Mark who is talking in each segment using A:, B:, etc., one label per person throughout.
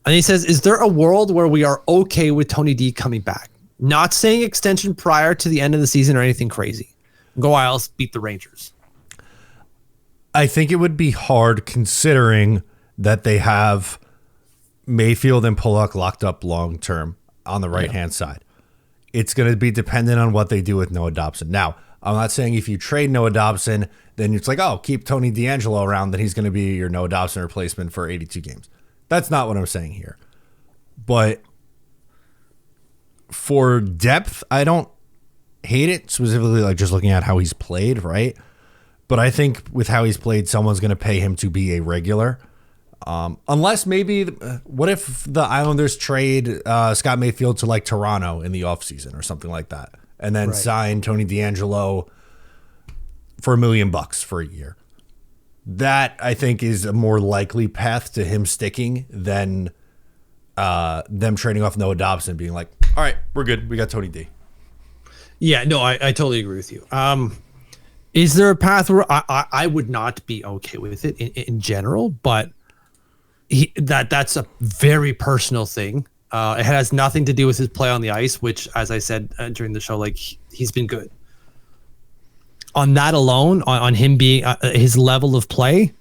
A: And he says, is there a world where we are okay with Tony D coming back? Not saying extension prior to the end of the season or anything crazy. Go Isles, beat the Rangers.
B: I think it would be hard considering that they have Mayfield and Pulock locked up long term on the right-hand side. It's going to be dependent on what they do with Noah Dobson. Now, I'm not saying if you trade Noah Dobson, then it's like, oh, keep Tony DeAngelo around, then he's going to be your Noah Dobson replacement for 82 games. That's not what I'm saying here. But for depth, I don't hate it, specifically like just looking at how he's played, right? But I think with how he's played, someone's going to pay him to be a regular. Unless maybe, what if the Islanders trade Scott Mayfield to like Toronto in the offseason or something like that, and then sign Tony DeAngelo for $1 million for a year? That, I think, is a more likely path to him sticking than them trading off Noah Dobson being like, all right, we're good. We got Tony D.
A: Yeah, no, I totally agree with you. Is there a path where I would not be okay with it in general, but that's a very personal thing. It has nothing to do with his play on the ice, which, as I said during the show, like he's been good. On that alone, on him being his level of play,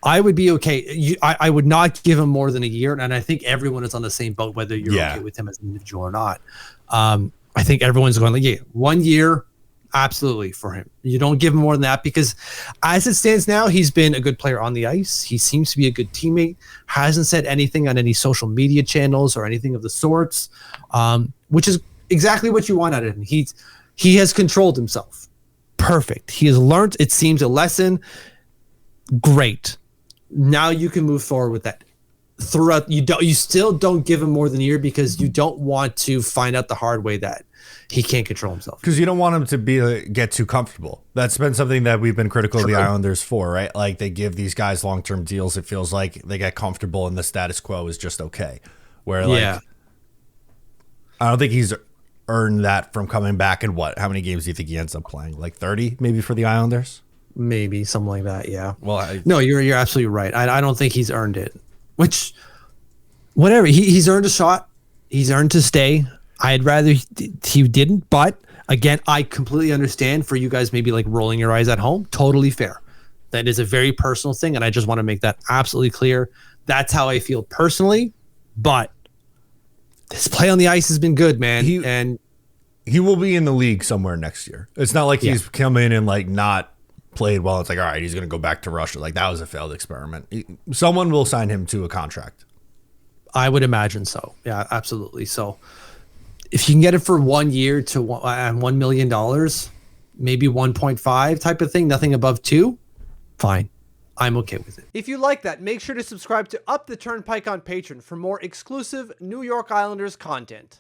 A: I would be okay. I would not give him more than a year, and I think everyone is on the same boat, whether you're okay with him as an individual or not. I think everyone's going like, yeah, 1 year, absolutely for him. You don't give him more than that because as it stands now, he's been a good player on the ice. He seems to be a good teammate, hasn't said anything on any social media channels or anything of the sorts, which is exactly what you want out of him. He has controlled himself. Perfect. He has learned, it seems, a lesson. Great. Now you can move forward with that. Throughout, you still don't give him more than a year because you don't want to find out the hard way that he can't control himself.
B: Because you don't want him to get too comfortable. That's been something that we've been critical of the Islanders for, right? Like they give these guys long-term deals. It feels like they get comfortable and the status quo is just okay. Where like, I don't think he's earned that from coming back. And how many games do you think he ends up playing? Like 30 maybe for the Islanders?
A: Maybe something like that. Yeah.
B: Well,
A: no, you're absolutely right. I don't think he's earned it. Which, whatever, he's earned a shot. He's earned to stay. I'd rather he didn't, but again, I completely understand for you guys maybe like rolling your eyes at home. Totally fair. That is a very personal thing, and I just want to make that absolutely clear. That's how I feel personally, but his play on the ice has been good, man.
B: He will be in the league somewhere next year. It's not like he's come in and like not played well. It's like, all right, he's going to go back to Russia. Like that was a failed experiment. Someone will sign him to a contract.
A: I would imagine so. Yeah, absolutely. So if you can get it for 1 year to $1 million, maybe 1.5 type of thing, nothing above 2, fine. I'm okay with it.
C: If you like that, make sure to subscribe to Up the Turnpike on Patreon for more exclusive New York Islanders content.